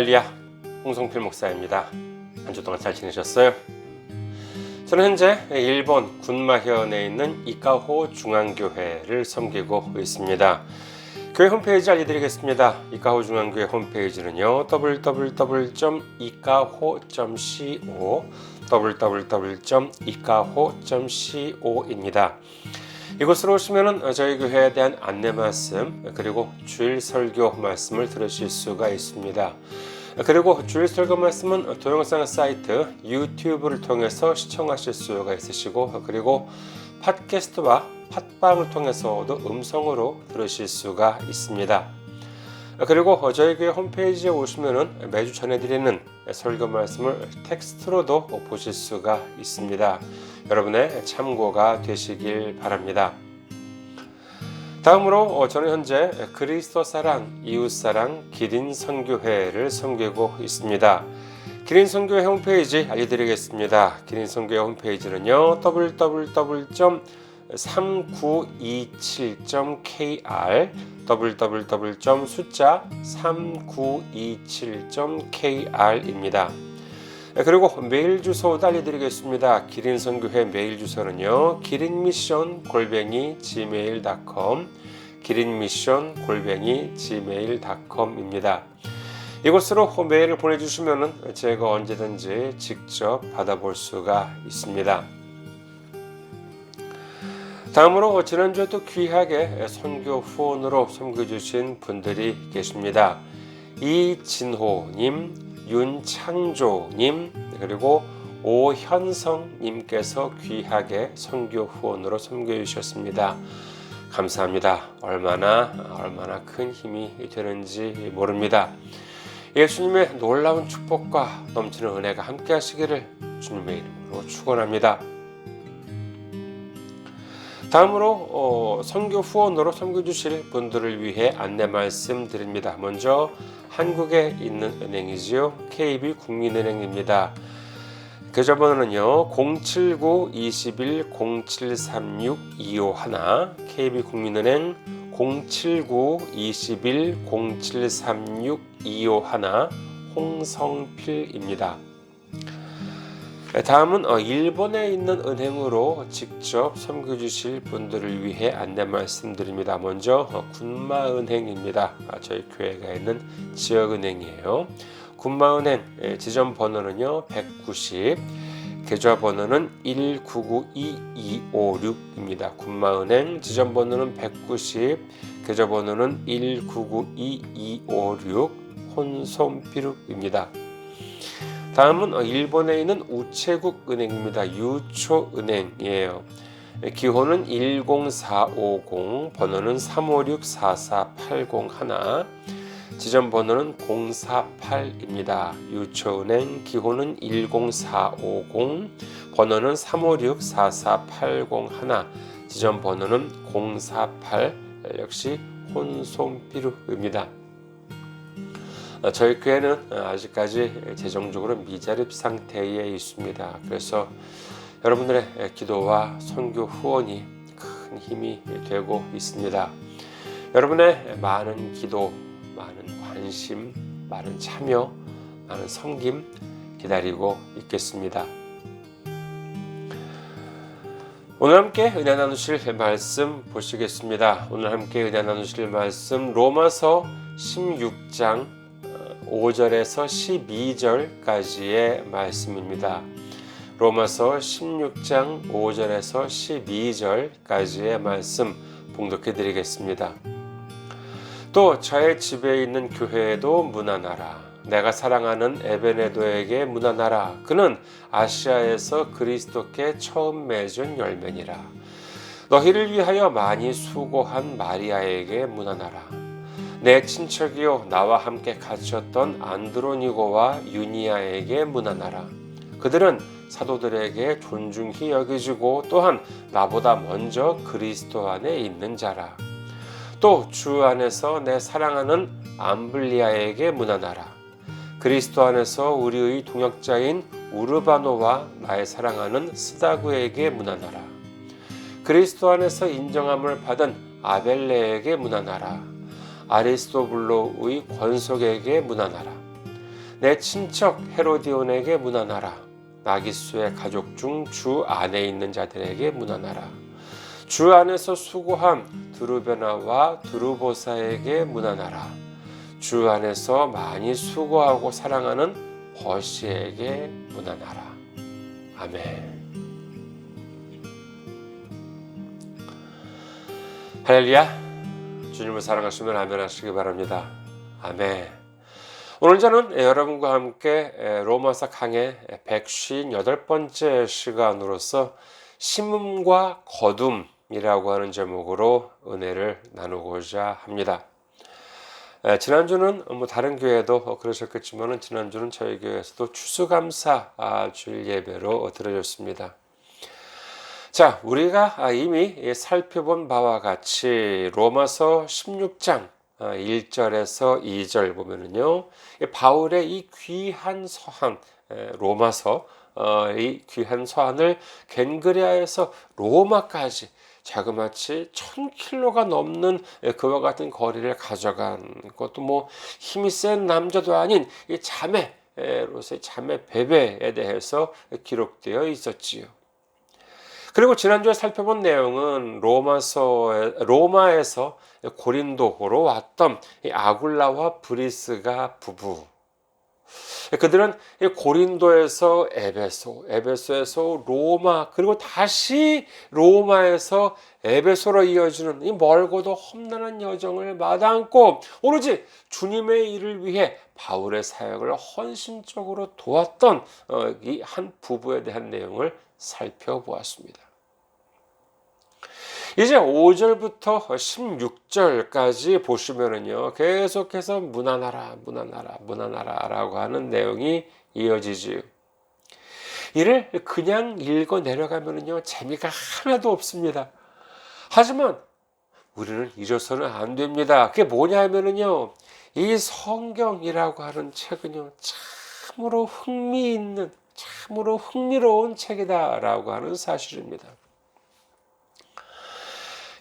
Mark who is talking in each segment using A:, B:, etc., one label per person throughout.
A: 할렐루야, 홍성필 목사입니다. 한 주 동안 잘 지내셨어요? 저는 현재 일본 군마현에 있는 이카호 중앙교회를 섬기고 있습니다. 교회 홈페이지 알려드리겠습니다. 이카호 중앙교회 홈페이지는요, www.ikaho.co www.ikaho.co입니다. 이곳으로 오시면 저희 교회에 대한 안내 말씀 그리고 주일 설교 말씀을 들으실 수가 있습니다. 그리고 주일 설교 말씀은 동영상 사이트 유튜브를 통해서 시청하실 수가 있으시고, 그리고 팟캐스트와 팟빵을 통해서도 음성으로 들으실 수가 있습니다. 그리고 저희 교회 홈페이지에 오시면 매주 전해드리는 설교 말씀을 텍스트로도 보실 수가 있습니다. 여러분의 참고가 되시길 바랍니다. 다음으로 저는 현재 그리스도 사랑, 이웃 사랑 기린 선교회를 섬기고 있습니다. 기린 선교회 홈페이지 알려드리겠습니다. 기린 선교회 홈페이지는요, www.3927.kr www.3927.kr입니다. 그리고 메일 주소도 알려드리겠습니다. 기린선교회 메일 주소는요, 기린미션@gmail.com 기린미션@gmail.com입니다. 이곳으로 메일을 보내주시면 제가 언제든지 직접 받아볼 수가 있습니다. 다음으로 지난주에도 귀하게 선교 후원으로 섬겨주신 분들이 계십니다. 이진호님, 윤창조님, 그리고 오현성님께서 귀하게 선교 후원으로 섬겨주셨습니다. 감사합니다. 얼마나 큰 힘이 되는지 모릅니다. 예수님의 놀라운 축복과 넘치는 은혜가 함께 하시기를 주님의 이름으로 축원합니다. 다음으로 선교 후원으로 섬겨주실 분들을 위해 안내 말씀드립니다. 먼저 한국에 있는 은행이지요. KB국민은행입니다. 계좌번호는요, 079-21-0736-251 KB국민은행 079-21-0736-251 홍성필입니다. 다음은 일본에 있는 은행으로 직접 섬겨주실 분들을 위해 안내 말씀드립니다. 먼저 군마은행입니다. 저희 교회가 있는 지역은행이에요. 군마은행 지점번호는요 190, 계좌번호는 1992256입니다. 군마은행 지점번호는 190, 계좌번호는 1992256 혼손피룩입니다. 다음은 일본에 있는 우체국 은행입니다. 유초은행이에요. 기호는 10450, 번호는 356-4481, 지점 번호는 048입니다. 유초은행 기호는 10450, 번호는 356-4481, 지점 번호는 048, 역시 혼손피루입니다. 저희 교회는 아직까지 재정적으로 미자립 상태에 있습니다. 그래서 여러분들의 기도와 선교 후원이 큰 힘이 되고 있습니다. 여러분의 많은 기도, 많은 관심, 많은 참여, 많은 섬김 기다리고 있겠습니다. 오늘 함께 은혜 나누실 말씀 보시겠습니다. 오늘 함께 은혜 나누실 말씀 로마서 16장 5절에서 12절까지의 말씀입니다. 로마서 16장 5절에서 12절까지의 말씀 봉독해 드리겠습니다. 또 저의 집에 있는 교회에도 문안하라. 내가 사랑하는 에베네도에게 문안하라. 그는 아시아에서 그리스도께 처음 맺은 열매니라. 너희를 위하여 많이 수고한 마리아에게 문안하라. 내 친척이요 나와 함께 갇혔던 안드로니고와 유니아에게 문안하라. 그들은 사도들에게 존중히 여겨지고 또한 나보다 먼저 그리스도 안에 있는 자라. 또 주 안에서 내 사랑하는 암블리아에게 문안하라. 그리스도 안에서 우리의 동역자인 우르바노와 나의 사랑하는 스다구에게 문안하라. 그리스도 안에서 인정함을 받은 아벨레에게 문안하라. 아리스토블로의 권속에게 문안하라. 내 친척 헤로디온에게 문안하라. 나기수의 가족 중 주 안에 있는 자들에게 문안하라. 주 안에서 수고한 드루베나와 드루보사에게 문안하라. 주 안에서 많이 수고하고 사랑하는 버시에게 문안하라. 아멘. 할렐루야. 주님을 사랑하시면 아멘 하시기 바랍니다. 아멘. 오늘 저는 여러분과 함께 로마서 강의 158번째 시간으로서 심음과 거둠이라고 하는 제목으로 은혜를 나누고자 합니다. 지난주는 다른 교회도 그러셨겠지만 지난주는 저희 교회에서도 추수감사 주일 예배로 드려졌습니다. 자, 우리가 이미 살펴본 바와 같이 로마서 16장 1절에서 2절 보면은요, 바울의 이 귀한 서한, 로마서, 이 귀한 서한을 겐그레아에서 로마까지 자그마치 1000km가 넘는 그와 같은 거리를 가져간 것도 뭐 힘이 센 남자도 아닌 이 자매로서의 자매 베베에 대해서 기록되어 있었지요. 그리고 지난주에 살펴본 내용은 로마에서 고린도로 왔던 아굴라와 브리스가 부부. 그들은 고린도에서 에베소, 에베소에서 로마, 그리고 다시 로마에서 에베소로 이어지는 이 멀고도 험난한 여정을 마다않고 오로지 주님의 일을 위해 바울의 사역을 헌신적으로 도왔던 이 한 부부에 대한 내용을 살펴보았습니다. 이제 5절부터 16절까지 보시면은요, 계속해서 문안하라, 문안하라, 문안하라 라고 하는 내용이 이어지지요. 이를 그냥 읽어 내려가면은요, 재미가 하나도 없습니다. 하지만 우리는 잊어서는 안 됩니다. 그게 뭐냐 하면은요, 이 성경이라고 하는 책은요, 참으로 흥미있는, 참으로 흥미로운 책이다라고 하는 사실입니다.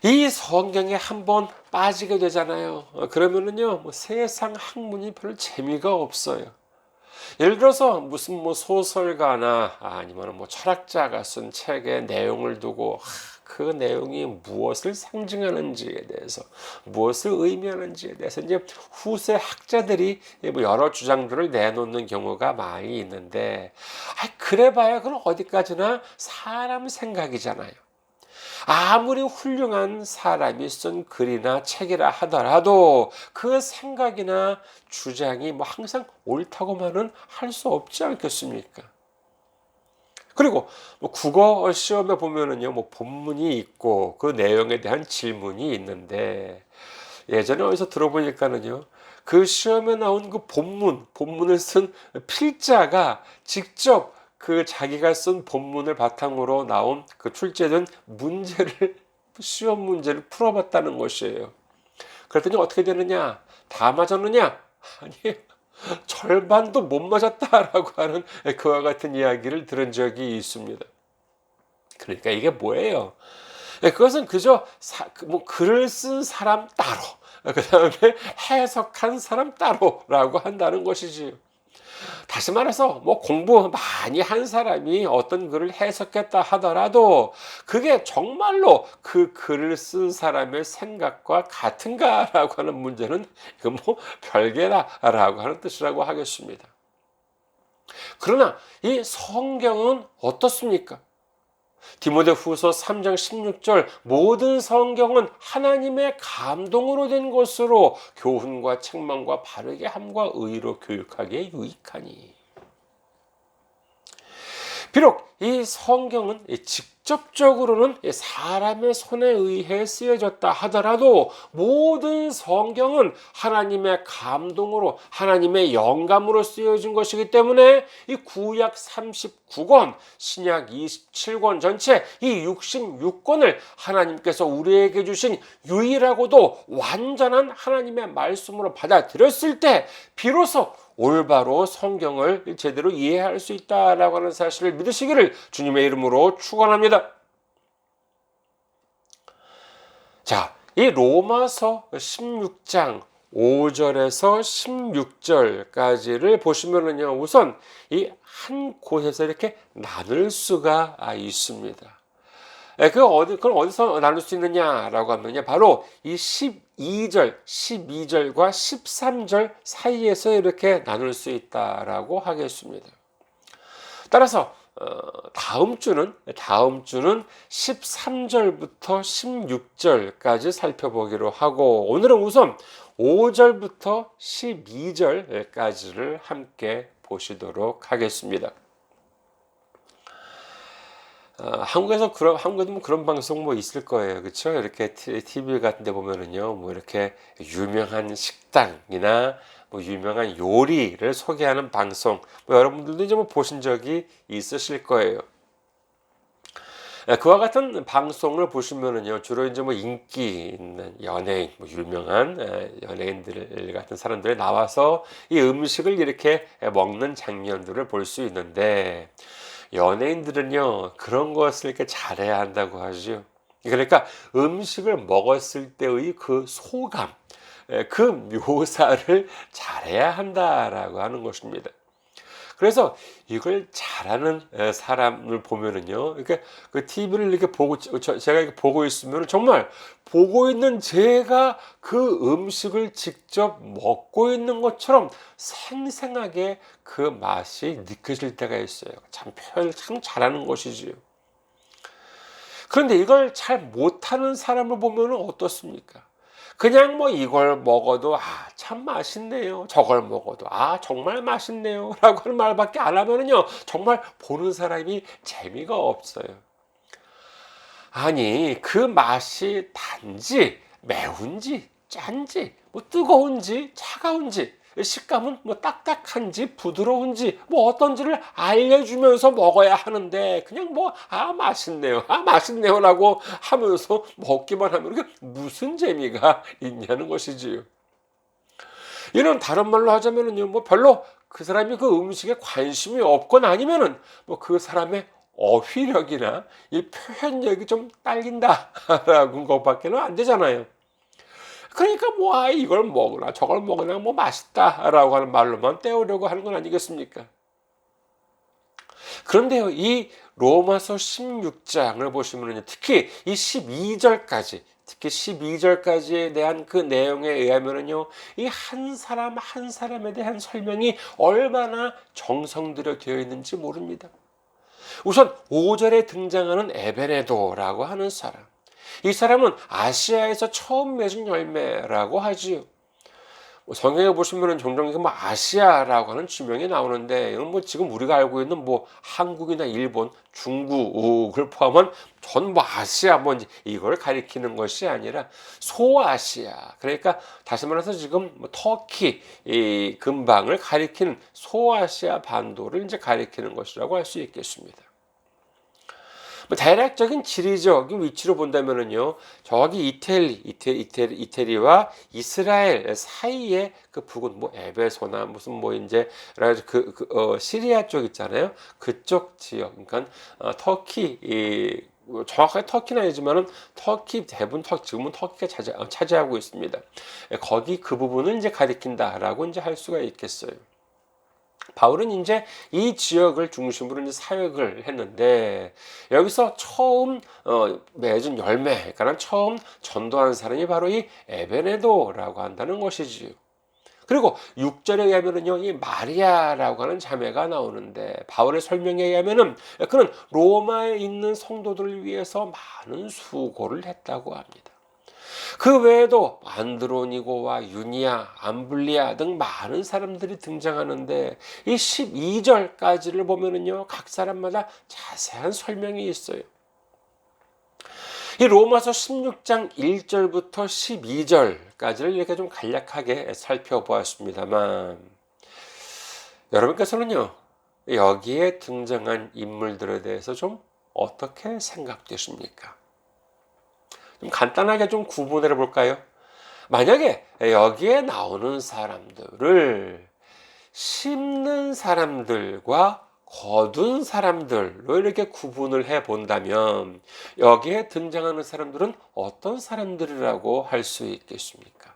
A: 이 성경에 한번 빠지게 되잖아요. 그러면은요, 세상 학문이 별로 재미가 없어요. 예를 들어서 무슨 소설가나 아니면 철학자가 쓴 책의 내용을 두고 그 내용이 무엇을 상징하는지에 대해서, 무엇을 의미하는지에 대해서 이제 후세 학자들이 여러 주장들을 내놓는 경우가 많이 있는데, 그래봐야 그건 어디까지나 사람 생각이잖아요. 아무리 훌륭한 사람이 쓴 글이나 책이라 하더라도 그 생각이나 주장이 항상 옳다고만은 할 수 없지 않겠습니까? 그리고 국어 시험에 보면은요, 본문이 있고 그 내용에 대한 질문이 있는데, 예전에 어디서 들어보니까는요, 그 시험에 나온 그 본문을 쓴 필자가 직접 그 자기가 쓴 본문을 바탕으로 나온 그 출제된 시험 문제를 풀어봤다는 것이에요. 그랬더니 어떻게 되느냐? 다 맞았느냐? 아니에요. 절반도 못 맞았다라고 하는 그와 같은 이야기를 들은 적이 있습니다. 그러니까 이게 뭐예요? 그것은 그저 글을 쓴 사람 따로, 그 다음에 해석한 사람 따로라고 한다는 것이지요. 다시 말해서 공부 많이 한 사람이 어떤 글을 해석했다 하더라도 그게 정말로 그 글을 쓴 사람의 생각과 같은가라고 하는 문제는 이건 별개다라고 하는 뜻이라고 하겠습니다. 그러나 이 성경은 어떻습니까? 디모데후서 3장 16절 모든 성경은 하나님의 감동으로 된 것으로 교훈과 책망과 바르게 함과 의로 교육하기에 유익하니. 비록 이 성경은 직접적으로는 사람의 손에 의해 쓰여졌다 하더라도 모든 성경은 하나님의 감동으로, 하나님의 영감으로 쓰여진 것이기 때문에 이 구약 39권, 신약 27권 전체 이 66권을 하나님께서 우리에게 주신 유일하고도 완전한 하나님의 말씀으로 받아들였을 때 비로소 올바로 성경을 제대로 이해할 수 있다라고 하는 사실을 믿으시기를 주님의 이름으로 축원합니다. 자, 이 로마서 16장 5절에서 16절까지를 보시면은요, 우선 이 한 곳에서 이렇게 나눌 수가 있습니다. 그걸 어디서 나눌 수 있느냐라고 하면요, 바로 이 12절과 13절 사이에서 이렇게 나눌 수 있다라고 하겠습니다. 따라서 다음 주는 13절부터 16절까지 살펴보기로 하고, 오늘은 우선 5절부터 12절까지를 함께 보시도록 하겠습니다. 한국에도 뭐 그런 방송 뭐 있을 거예요. 그렇죠? 이렇게 TV 같은 데 보면은요, 뭐 이렇게 유명한 식당이나 뭐 유명한 요리를 소개하는 방송, 뭐 여러분들도 이제 뭐 보신 적이 있으실 거예요. 그와 같은 방송을 보시면은요, 주로 이제 뭐 인기 있는 연예인, 뭐 유명한 연예인들 같은 사람들이 나와서 이 음식을 이렇게 먹는 장면들을 볼 수 있는데, 연예인들은요, 그런 것을 이렇게 잘해야 한다고 하죠. 그러니까 음식을 먹었을 때의 그 소감, 그 묘사를 잘해야 한다라고 하는 것입니다. 그래서 이걸 잘하는 사람을 보면은요, 이렇게 그 TV를 이렇게 보고, 제가 이렇게 보고 있으면 정말 보고 있는 제가 그 음식을 직접 먹고 있는 것처럼 생생하게 그 맛이 느껴질 때가 있어요. 참 표현을 참 잘하는 것이지요. 그런데 이걸 잘 못하는 사람을 보면 어떻습니까? 그냥 뭐 이걸 먹어도 참 맛있네요. 저걸 먹어도 정말 맛있네요. 라고 하는 말밖에 안 하면은요, 정말 보는 사람이 재미가 없어요. 아니, 그 맛이 단지 매운지 짠지 뭐 뜨거운지 차가운지, 식감은 뭐 딱딱한지 부드러운지 뭐 어떤지를 알려주면서 먹어야 하는데, 그냥 뭐 맛있네요, 맛있네요라고 하면서 먹기만 하면 그게 무슨 재미가 있냐는 것이지요. 이런 다른 말로 하자면은요, 뭐 별로 그 사람이 그 음식에 관심이 없건 아니면은 뭐 그 사람의 어휘력이나 이 표현력이 좀 딸린다라는 것밖에는 안 되잖아요. 그러니까 뭐 이걸 먹으나 저걸 먹으나 뭐 맛있다라고 하는 말로만 때우려고 하는 건 아니겠습니까? 그런데요, 이 로마서 16장을 보시면요, 특히 이 12절까지, 특히 12절까지에 대한 그 내용에 의하면은요, 이 한 사람 한 사람에 대한 설명이 얼마나 정성들여 되어 있는지 모릅니다. 우선 5절에 등장하는 에베네도라고 하는 사람. 이 사람은 아시아에서 처음 맺은 열매라고 하지요. 성경에 보시면은 종종 뭐 아시아라고 하는 지명이 나오는데, 이건 뭐 지금 우리가 알고 있는 뭐 한국이나 일본, 중국을 포함한 전 뭐 아시아 뭐 이걸 가리키는 것이 아니라 소아시아, 그러니까 다시 말해서 지금 뭐 터키 이 근방을 가리키는 소아시아 반도를 이제 가리키는 것이라고 할 수 있겠습니다. 뭐 대략적인 지리적인 위치로 본다면은요, 저기 이태리와 이스라엘 사이에 그 부근, 뭐 에베소나 무슨 뭐 이제 시리아 쪽 있잖아요. 그쪽 지역, 그러니까 터키, 정확하게 터키는 아니지만은 터키 대부분 지금은 터키가 차지하고 있습니다. 거기 그 부분을 이제 가리킨다라고 이제 할 수가 있겠어요. 바울은 이제 이 지역을 중심으로 이제 사역을 했는데, 여기서 처음 맺은 열매, 그러니까 처음 전도한 사람이 바로 이 에베네도라고 한다는 것이지요. 그리고 6절에 의하면은요, 이 마리아라고 하는 자매가 나오는데, 바울의 설명에 의하면은 그는 로마에 있는 성도들을 위해서 많은 수고를 했다고 합니다. 그 외에도 안드로니고와 유니아, 암블리아 등 많은 사람들이 등장하는데, 이 12절까지를 보면은요, 각 사람마다 자세한 설명이 있어요. 이 로마서 16장 1절부터 12절까지를 이렇게 좀 간략하게 살펴보았습니다만, 여러분께서는요, 여기에 등장한 인물들에 대해서 좀 어떻게 생각되십니까? 좀 간단하게 좀 구분을 해볼까요? 만약에 여기에 나오는 사람들을 심는 사람들과 거둔 사람들로 이렇게 구분을 해 본다면, 여기에 등장하는 사람들은 어떤 사람들이라고 할 수 있겠습니까?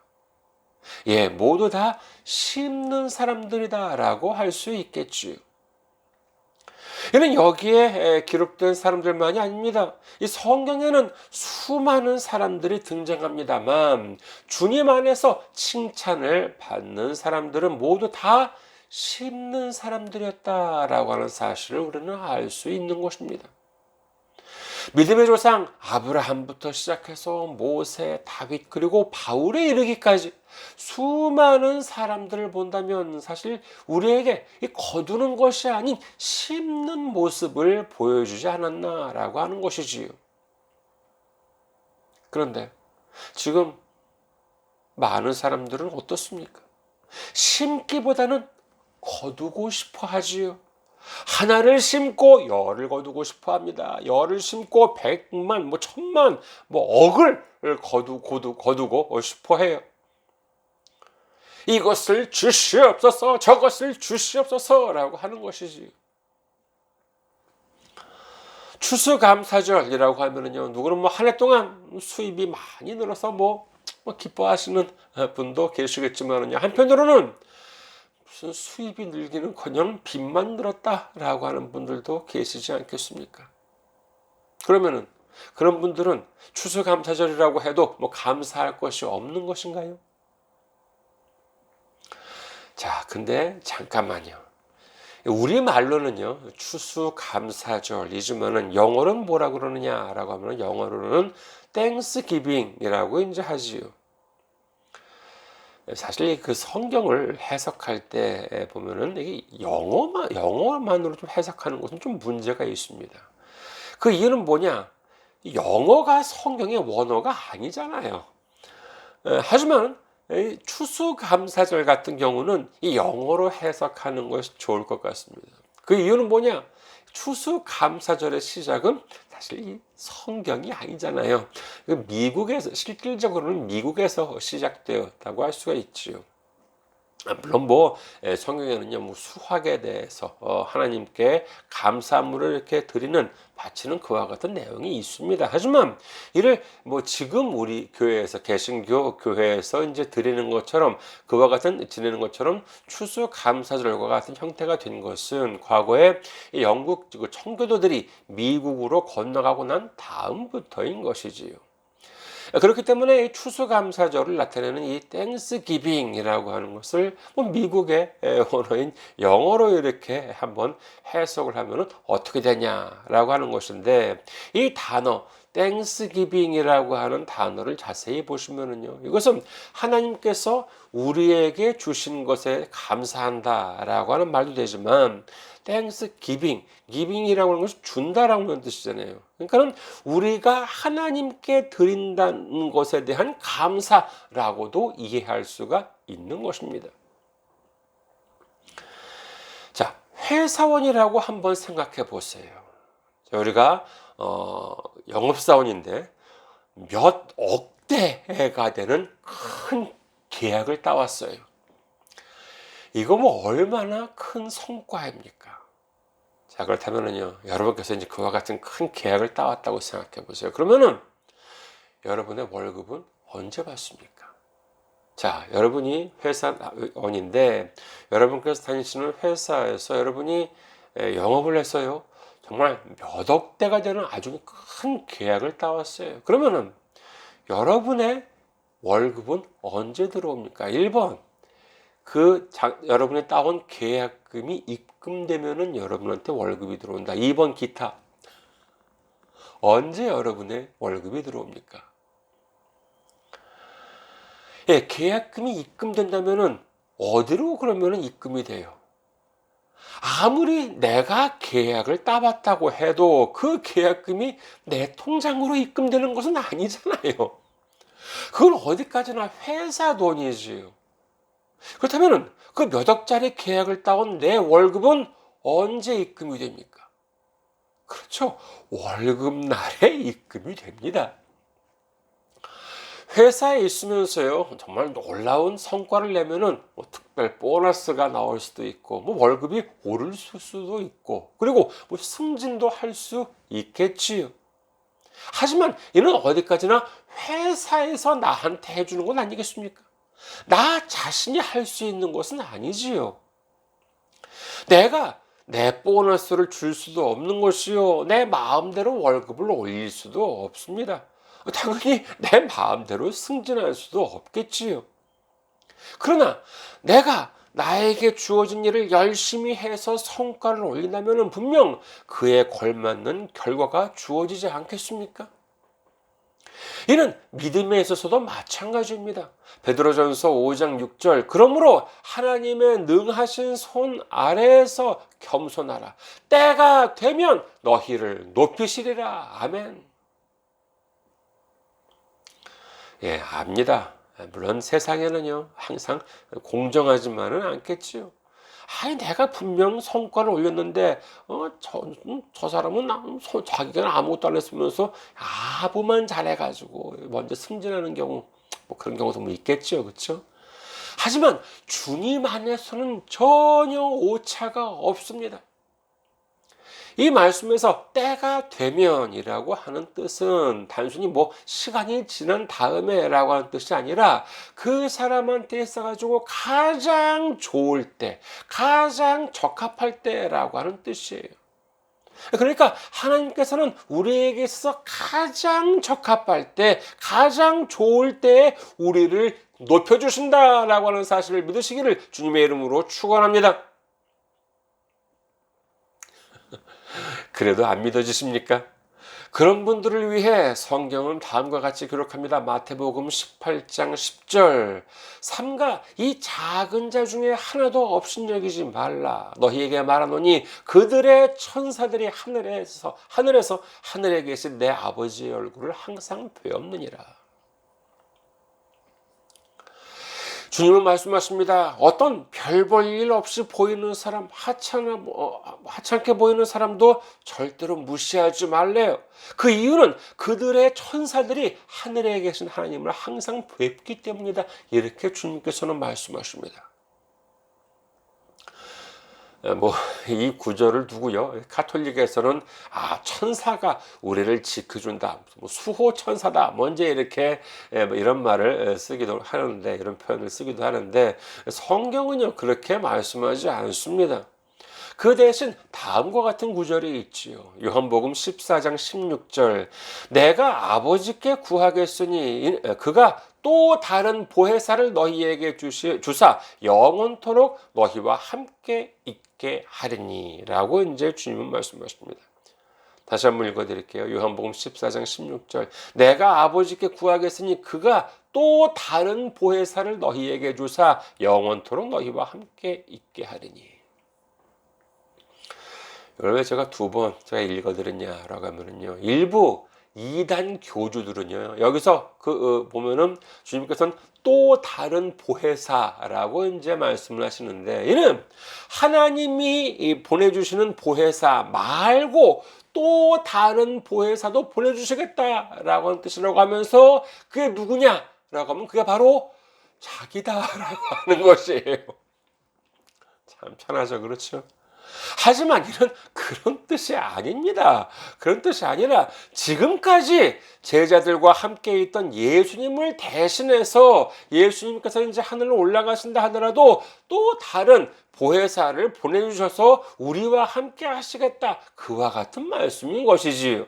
A: 예, 모두 다 심는 사람들이다라고 할 수 있겠지요. 이는 여기에 기록된 사람들만이 아닙니다. 이 성경에는 수많은 사람들이 등장합니다만 주님 안에서 칭찬을 받는 사람들은 모두 다 심는 사람들이었다라고 하는 사실을 우리는 알 수 있는 것입니다. 믿음의 조상 아브라함부터 시작해서 모세, 다윗 그리고 바울에 이르기까지 수많은 사람들을 본다면 사실 우리에게 이 거두는 것이 아닌 심는 모습을 보여주지 않았나라고 하는 것이지요. 그런데 지금 많은 사람들은 어떻습니까? 심기보다는 거두고 싶어 하지요. 하나를 심고 열을 거두고 싶어 합니다. 열을 심고 100만, 1000만, 억을 거두고 싶어 해요. 이것을 주시옵소서, 저것을 주시옵소서라고 하는 것이지. 추수감사절이라고 하면은요, 누구는 한 해 동안 수입이 많이 늘어서 기뻐하시는 분도 계시겠지만은요, 한편으로는 무슨 수입이 늘기는커녕 빚만 늘었다라고 하는 분들도 계시지 않겠습니까? 그러면은 그런 분들은 추수감사절이라고 해도 감사할 것이 없는 것인가요? 자, 근데 잠깐만요. 우리 말로는요, 추수감사절이지만은 영어로는 뭐라 그러느냐라고 하면 영어로는 땡스기빙이라고 이제 하지요. 사실 그 성경을 해석할 때 보면은 이게 영어만으로 좀 해석하는 것은 좀 문제가 있습니다. 그 이유는 뭐냐? 영어가 성경의 원어가 아니잖아요. 하지만 추수감사절 같은 경우는 이 영어로 해석하는 것이 좋을 것 같습니다. 그 이유는 뭐냐? 추수감사절의 시작은 사실 이 성경이 아니잖아요. 미국에서, 실질적으로는 미국에서 시작되었다고 할 수가 있지요. 물론 성경에는요, 수확에 대해서 하나님께 감사물을 이렇게 드리는, 바치는 그와 같은 내용이 있습니다. 하지만 이를 지금 우리 교회에서, 개신교 교회에서 이제 드리는 것처럼, 그와 같은 지내는 것처럼 추수감사절과 같은 형태가 된 것은 과거에 영국 청교도들이 미국으로 건너가고 난 다음부터인 것이지요. 그렇기 때문에 이 추수감사절을 나타내는 이 땡스기빙이라고 하는 것을 미국의 언어인 영어로 이렇게 한번 해석을 하면 어떻게 되냐라고 하는 것인데, 이 단어 땡스기빙이라고 하는 단어를 자세히 보시면은요, 이것은 하나님께서 우리에게 주신 것에 감사한다라고 하는 말도 되지만, 땡스기빙, 기빙이라고 하는 것이 준다라고 하는 뜻이잖아요. 그러니까는 우리가 하나님께 드린다는 것에 대한 감사라고도 이해할 수가 있는 것입니다. 자, 회사원이라고 한번 생각해 보세요. 우리가 영업사원인데 몇 억대가 되는 큰 계약을 따왔어요. 이거 얼마나 큰 성과입니까? 자, 그렇다면은요, 여러분께서 이제 그와 같은 큰 계약을 따왔다고 생각해 보세요. 그러면은 여러분의 월급은 언제 받습니까? 자, 여러분이 회사원인데 여러분께서 다니시는 회사에서 여러분이 영업을 해서요, 정말 몇 억대가 되는 아주 큰 계약을 따왔어요. 그러면은 여러분의 월급은 언제 들어옵니까? 1번, 여러분이 따온 계약금이 입금되면은 여러분한테 월급이 들어온다. 2번 기타. 언제 여러분의 월급이 들어옵니까? 예, 계약금이 입금된다면은 어디로 그러면은 입금이 돼요? 아무리 내가 계약을 따봤다고 해도 그 계약금이 내 통장으로 입금되는 것은 아니잖아요. 그건 어디까지나 회사 돈이지요. 그렇다면 그 몇 억짜리 계약을 따온 내 월급은 언제 입금이 됩니까? 그렇죠. 월급날에 입금이 됩니다. 회사에 있으면서요, 정말 놀라운 성과를 내면은 특별 보너스가 나올 수도 있고, 월급이 오를 수도 있고, 그리고 승진도 할 수 있겠지요. 하지만 이는 어디까지나 회사에서 나한테 해주는 건 아니겠습니까? 나 자신이 할 수 있는 것은 아니지요. 내가 내 보너스를 줄 수도 없는 것이요. 내 마음대로 월급을 올릴 수도 없습니다. 당연히 내 마음대로 승진할 수도 없겠지요. 그러나 내가 나에게 주어진 일을 열심히 해서 성과를 올린다면 분명 그에 걸맞는 결과가 주어지지 않겠습니까? 이는 믿음에 있어서도 마찬가지입니다. 베드로전서 5장 6절 그러므로 하나님의 능하신 손 아래에서 겸손하라. 때가 되면 너희를 높이시리라. 아멘. 예, 압니다. 물론 세상에는요 항상 공정하지만은 않겠지요. 아니 내가 분명 성과를 올렸는데 저 사람은 자기가 아무것도 안 했으면서 아부만 잘해가지고 먼저 승진하는 경우 뭐 그런 경우도 뭐 있겠죠, 그렇죠? 하지만 주님 안에서는 전혀 오차가 없습니다. 이 말씀에서 때가 되면이라고 하는 뜻은 단순히 뭐 시간이 지난 다음에라고 하는 뜻이 아니라 그 사람한테 있어가지고 가장 좋을 때, 가장 적합할 때라고 하는 뜻이에요. 그러니까 하나님께서는 우리에게 있어서 가장 적합할 때, 가장 좋을 때에 우리를 높여주신다라고 하는 사실을 믿으시기를 주님의 이름으로 축원합니다. 그래도 안 믿어지십니까? 그런 분들을 위해 성경은 다음과 같이 기록합니다. 마태복음 18장 10절 삼가 이 작은 자 중에 하나도 업신여기지 말라. 너희에게 말하노니 그들의 천사들이 하늘에서 하늘에 계신 내 아버지의 얼굴을 항상 배옵느니라. 주님은 말씀하십니다. 어떤 별 볼 일 없이 보이는 사람, 하찮게 보이는 사람도 절대로 무시하지 말래요. 그 이유는 그들의 천사들이 하늘에 계신 하나님을 항상 뵙기 때문이다. 이렇게 주님께서는 말씀하십니다. 이 구절을 두고요. 가톨릭에서는 천사가 우리를 지켜준다. 수호 천사다. 먼저 이렇게 이런 말을 쓰기도 하는데, 이런 표현을 쓰기도 하는데, 성경은요, 그렇게 말씀하지 않습니다. 그 대신 다음과 같은 구절이 있지요. 요한복음 14장 16절 내가 아버지께 구하겠으니 그가 또 다른 보혜사를 너희에게 주사 영원토록 너희와 함께 있게 하리니 라고 이제 주님은 말씀하십니다. 다시 한번 읽어드릴게요. 요한복음 14장 16절 내가 아버지께 구하겠으니 그가 또 다른 보혜사를 너희에게 주사 영원토록 너희와 함께 있게 하리니. 이걸 왜 제가 두 번 읽어드렸냐라고 하면은요. 일부 이단 교주들은요. 여기서 보면은 주님께서는 또 다른 보혜사라고 이제 말씀을 하시는데 이는 하나님이 보내주시는 보혜사 말고 또 다른 보혜사도 보내주시겠다라고 하는 뜻이라고 하면서 그게 누구냐라고 하면 그게 바로 자기다라고 하는 것이에요. 참 편하죠, 그렇죠? 하지만 이런 그런 뜻이 아닙니다. 그런 뜻이 아니라 지금까지 제자들과 함께 있던 예수님을 대신해서 예수님께서 이제 하늘로 올라가신다 하더라도 또 다른 보혜사를 보내주셔서 우리와 함께 하시겠다. 그와 같은 말씀인 것이지요.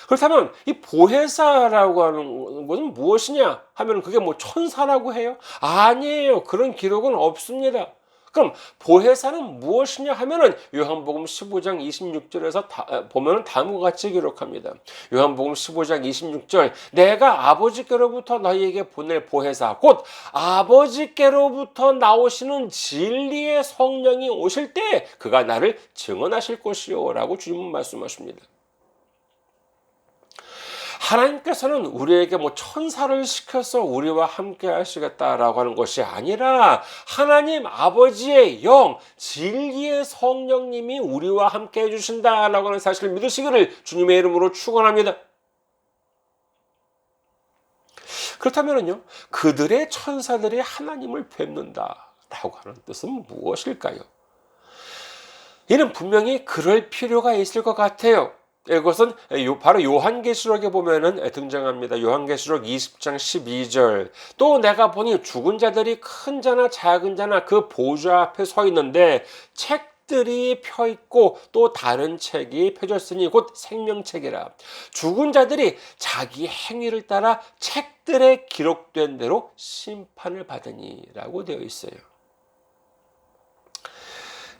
A: 그렇다면 이 보혜사라고 하는 것은 무엇이냐 하면 그게 뭐 천사라고 해요? 아니에요. 그런 기록은 없습니다. 그럼 보혜사는 무엇이냐 하면은 요한복음 15장 26절에서 보면은 다음과 같이 기록합니다. 요한복음 15장 26절 내가 아버지께로부터 너희에게 보낼 보혜사 곧 아버지께로부터 나오시는 진리의 성령이 오실 때 그가 나를 증언하실 것이요 라고 주님은 말씀하십니다. 하나님께서는 우리에게 천사를 시켜서 우리와 함께 하시겠다라고 하는 것이 아니라 하나님 아버지의 영, 진리의 성령님이 우리와 함께 해주신다라고 하는 사실을 믿으시기를 주님의 이름으로 축원합니다. 그렇다면요, 그들의 천사들이 하나님을 뵙는다라고 하는 뜻은 무엇일까요? 이는 분명히 그럴 필요가 있을 것 같아요. 이것은 바로 요한계시록에 보면은 등장합니다. 요한계시록 20장 12절. 또 내가 보니 죽은 자들이 큰 자나 작은 자나 그 보좌 앞에 서 있는데 책들이 펴 있고 또 다른 책이 펴졌으니 곧 생명책이라. 죽은 자들이 자기 행위를 따라 책들에 기록된 대로 심판을 받으니라고 되어 있어요.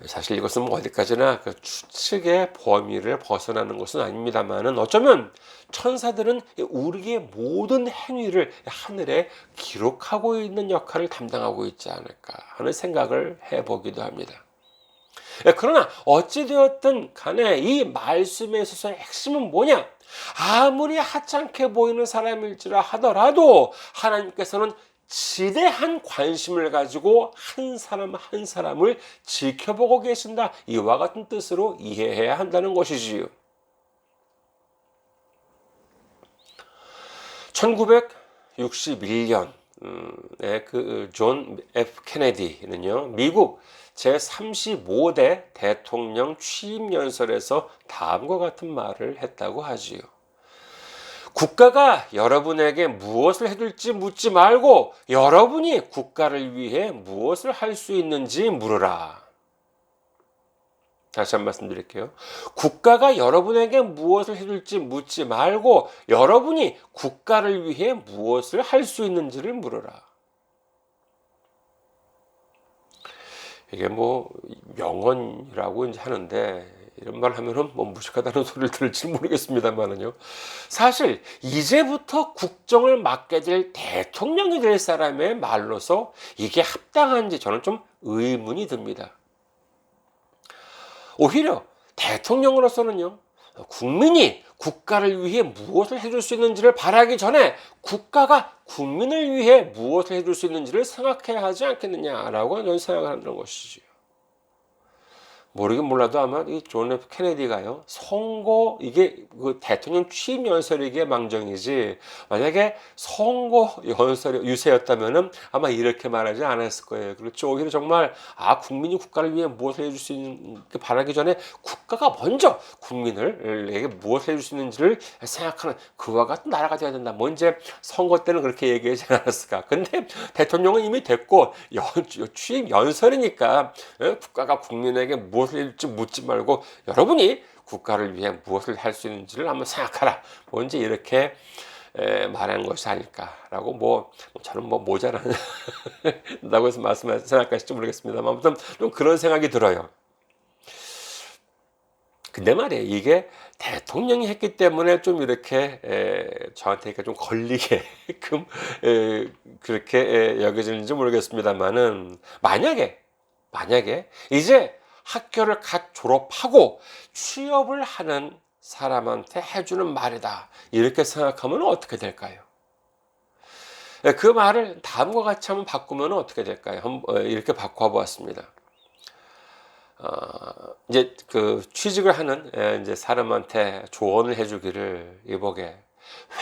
A: 사실 이것은 뭐 어디까지나 그 추측의 범위를 벗어나는 것은 아닙니다만은 어쩌면 천사들은 우리의 모든 행위를 하늘에 기록하고 있는 역할을 담당하고 있지 않을까 하는 생각을 해보기도 합니다. 그러나 어찌되었든 간에 이 말씀에 있어서의 핵심은 뭐냐? 아무리 하찮게 보이는 사람일지라 하더라도 하나님께서는 지대한 관심을 가지고 한 사람 한 사람을 지켜보고 계신다. 이와 같은 뜻으로 이해해야 한다는 것이지요. 1961년에 그 존 F 케네디는요, 미국 제35대 대통령 취임 연설에서 다음과 같은 말을 했다고 하지요. 국가가 여러분에게 무엇을 해줄지 묻지 말고 여러분이 국가를 위해 무엇을 할 수 있는지 물으라. 다시 한 말씀 드릴게요. 국가가 여러분에게 무엇을 해줄지 묻지 말고 여러분이 국가를 위해 무엇을 할 수 있는지를 물으라. 이게 뭐 명언이라고 이제 하는데 이런 말 하면은 뭐 무식하다는 소리를 들을지 모르겠습니다만은요. 사실 이제부터 국정을 맡게 될 대통령이 될 사람의 말로서 이게 합당한지 저는 좀 의문이 듭니다. 오히려 대통령으로서는요, 국민이 국가를 위해 무엇을 해줄 수 있는지를 바라기 전에 국가가 국민을 위해 무엇을 해줄 수 있는지를 생각해야 하지 않겠느냐라고 저는 생각하는 것이지요. 모르긴 몰라도 아마 이 존 F 케네디가요, 선거, 이게 그 대통령 취임 연설이기에 망정이지, 만약에 선거 연설 유세였다면은 아마 이렇게 말하지 않았을 거예요. 그렇죠. 오히려 정말, 국민이 국가를 위해 무엇을 해줄 수 있는지 바라기 전에 국가가 먼저 국민을에게 무엇을 해줄 수 있는지를 생각하는 그와 같은 나라가 되어야 된다. 뭐 이제 선거 때는 그렇게 얘기하지 않았을까. 근데 대통령은 이미 됐고, 취임 연설이니까 국가가 국민에게 무엇을 해줄지 묻지 말고 여러분이 국가를 위해 무엇을 할 수 있는지를 한번 생각하라. 뭐 이제 이렇게 말한 것이 아닐까라고, 뭐 저는 뭐 모자란다고 해서 생각하실지 모르겠습니다만 아무튼 좀 그런 생각이 들어요. 근데 말이에요, 이게 대통령이 했기 때문에 좀 이렇게 저한테 좀 걸리게끔 그렇게 여겨지는지 모르겠습니다만은, 만약에 이제 학교를 갓 졸업하고 취업을 하는 사람한테 해주는 말이다, 이렇게 생각하면 어떻게 될까요? 그 말을 다음과 같이 한번 바꾸면 어떻게 될까요? 이렇게 바꿔보았습니다. 이제 그 취직을 하는 이제 사람한테 조언을 해주기를, 이보게,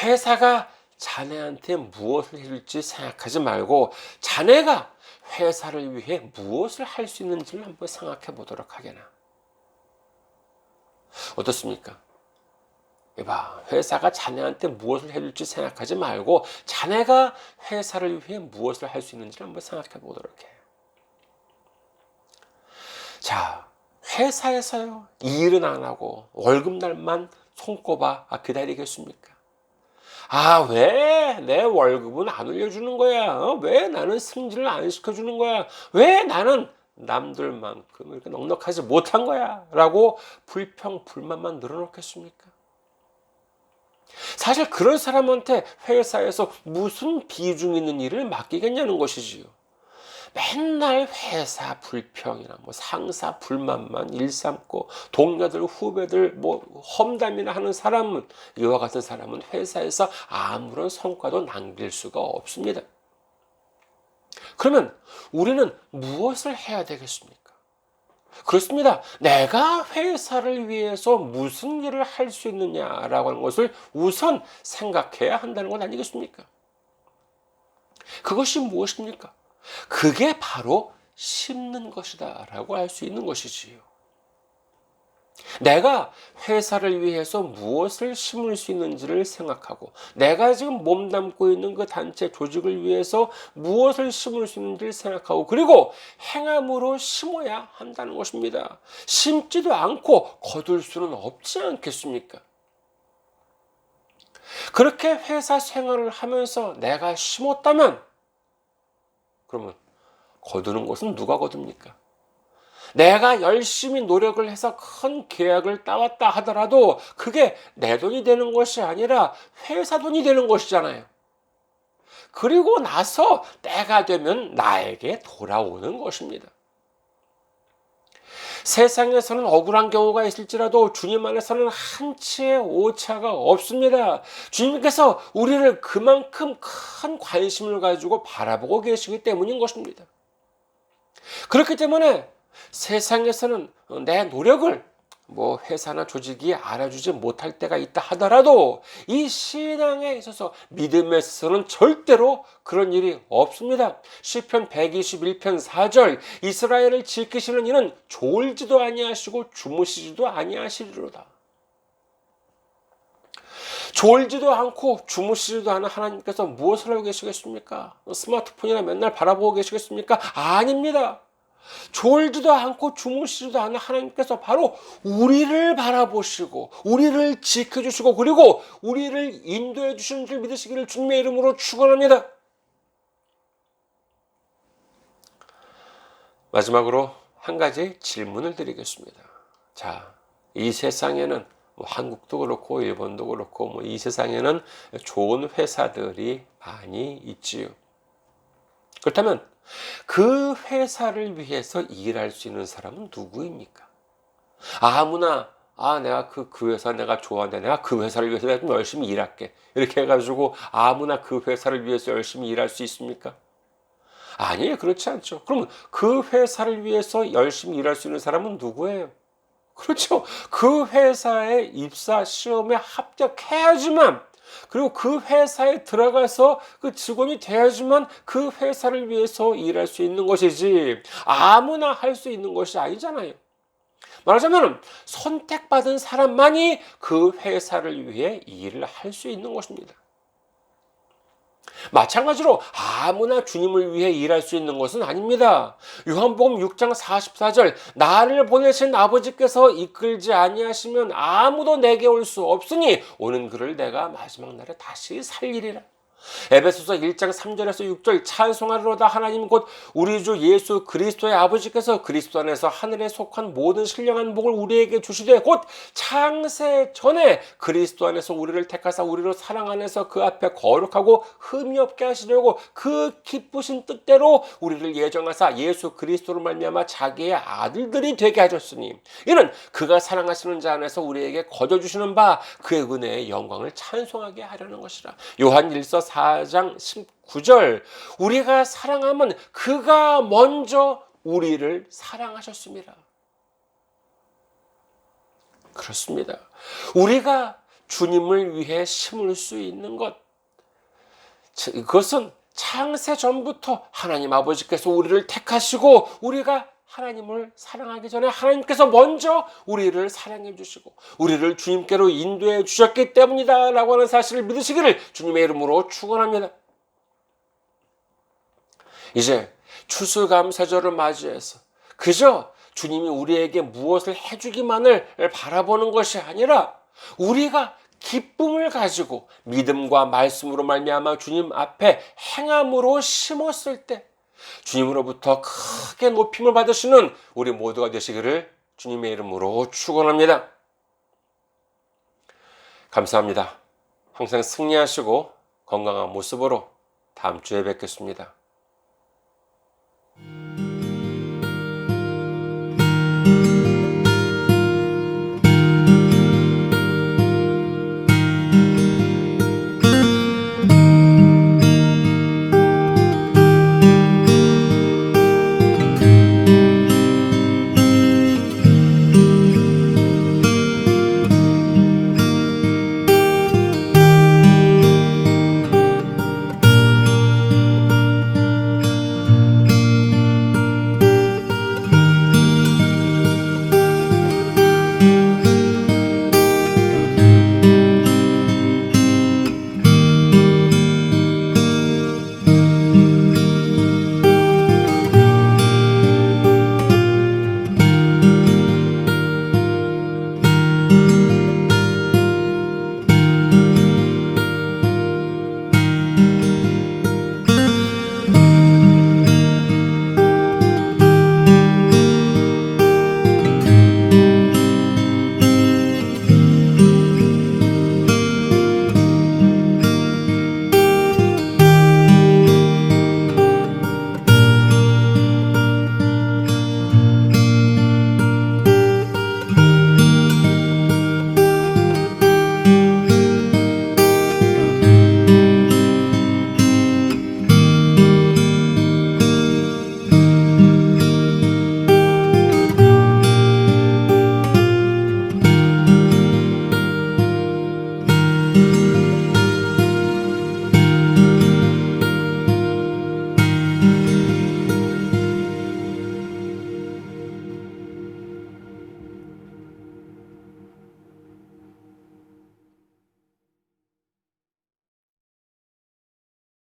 A: 회사가 자네한테 무엇을 해줄지 생각하지 말고 자네가 회사를 위해 무엇을 할 수 있는지를 한번 생각해 보도록 하게나. 어떻습니까? 이봐, 회사가 자네한테 무엇을 해줄지 생각하지 말고 자네가 회사를 위해 무엇을 할 수 있는지를 한번 생각해 보도록 해. 자, 회사에서요, 일은 안 하고 월급날만 손꼽아 기다리겠습니까? 왜 내 월급은 안 올려주는 거야? 왜 나는 승진을 안 시켜주는 거야? 왜 나는 남들만큼 이렇게 넉넉하지 못한 거야? 라고 불평, 불만만 늘어놓겠습니까? 사실 그런 사람한테 회사에서 무슨 비중 있는 일을 맡기겠냐는 것이지요. 맨날 회사 불평이나 뭐 상사 불만만 일삼고 동료들, 후배들 뭐 험담이나 하는 사람은, 이와 같은 사람은 회사에서 아무런 성과도 남길 수가 없습니다. 그러면 우리는 무엇을 해야 되겠습니까? 그렇습니다. 내가 회사를 위해서 무슨 일을 할 수 있느냐라고 하는 것을 우선 생각해야 한다는 것 아니겠습니까? 그것이 무엇입니까? 그게 바로 심는 것이다 라고 할 수 있는 것이지요. 내가 회사를 위해서 무엇을 심을 수 있는지를 생각하고, 내가 지금 몸담고 있는 그 단체 조직을 위해서 무엇을 심을 수 있는지를 생각하고, 그리고 행함으로 심어야 한다는 것입니다. 심지도 않고 거둘 수는 없지 않겠습니까? 그렇게 회사 생활을 하면서 내가 심었다면, 그러면 거두는 것은 누가 거둡니까? 내가 열심히 노력을 해서 큰 계약을 따왔다 하더라도 그게 내 돈이 되는 것이 아니라 회사 돈이 되는 것이잖아요. 그리고 나서 때가 되면 나에게 돌아오는 것입니다. 세상에서는 억울한 경우가 있을지라도 주님 안에서는 한치의 오차가 없습니다. 주님께서 우리를 그만큼 큰 관심을 가지고 바라보고 계시기 때문인 것입니다. 그렇기 때문에 세상에서는 내 노력을 회사나 조직이 알아주지 못할 때가 있다 하더라도 이 신앙에 있어서 믿음에 있어서는 절대로 그런 일이 없습니다. 시편 121편 4절 이스라엘을 지키시는 이는 졸지도 아니하시고 주무시지도 아니하시리로다. 졸지도 않고 주무시지도 않은 하나님께서 무엇을 하고 계시겠습니까? 스마트폰이나 맨날 바라보고 계시겠습니까? 아닙니다. 졸지도 않고 주무시지도 않은 하나님께서 바로 우리를 바라보시고 우리를 지켜주시고 그리고 우리를 인도해 주시는 줄 믿으시기를 주님의 이름으로 축원합니다. 마지막으로 한 가지 질문을 드리겠습니다. 자, 이 세상에는 한국도 그렇고 일본도 그렇고 이 세상에는 좋은 회사들이 많이 있지요. 그렇다면 그 회사를 위해서 일할 수 있는 사람은 누구입니까? 아무나 내가 그 회사 내가 좋아하는데 내가 그 회사를 위해서 내가 좀 열심히 일할게 이렇게 해가지고 아무나 그 회사를 위해서 열심히 일할 수 있습니까? 아니에요. 그렇지 않죠. 그러면 그 회사를 위해서 열심히 일할 수 있는 사람은 누구예요? 그렇죠. 그 회사의 입사 시험에 합격해야지만 그리고 그 회사에 들어가서 그 직원이 돼야지만 그 회사를 위해서 일할 수 있는 것이지 아무나 할 수 있는 것이 아니잖아요. 말하자면 선택받은 사람만이 그 회사를 위해 일을 할 수 있는 것입니다. 마찬가지로 아무나 주님을 위해 일할 수 있는 것은 아닙니다. 요한복음 6장 44절 나를 보내신 아버지께서 이끌지 아니하시면 아무도 내게 올 수 없으니 오는 그를 내가 마지막 날에 다시 살리리라. 에베소서 1장 3절에서 6절 찬송하리로다 하나님 곧 우리 주 예수 그리스도의 아버지께서 그리스도 안에서 하늘에 속한 모든 신령한 복을 우리에게 주시되 곧 창세 전에 그리스도 안에서 우리를 택하사 우리로 사랑 안에서 그 앞에 거룩하고 흠이 없게 하시려고 그 기쁘신 뜻대로 우리를 예정하사 예수 그리스도로 말미암아 자기의 아들들이 되게 하셨으니 이는 그가 사랑하시는 자 안에서 우리에게 거저 주시는 바 그의 은혜의 영광을 찬송하게 하려는 것이라. 요한1서 4장 19절 우리가 사랑하면 그가 먼저 우리를 사랑하셨습니다. 그렇습니다. 우리가 주님을 위해 심을 수 있는 것 그것은 창세 전부터 하나님 아버지께서 우리를 택하시고 우리가 하나님을 사랑하기 전에 하나님께서 먼저 우리를 사랑해 주시고 우리를 주님께로 인도해 주셨기 때문이다 라고 하는 사실을 믿으시기를 주님의 이름으로 축원합니다. 이제 추수감사절을 맞이해서 그저 주님이 우리에게 무엇을 해주기만을 바라보는 것이 아니라 우리가 기쁨을 가지고 믿음과 말씀으로 말미암아 주님 앞에 행함으로 심었을 때 주님으로부터 크게 높임을 받으시는 우리 모두가 되시기를 주님의 이름으로 축원합니다. 감사합니다. 항상 승리하시고 건강한 모습으로 다음 주에 뵙겠습니다.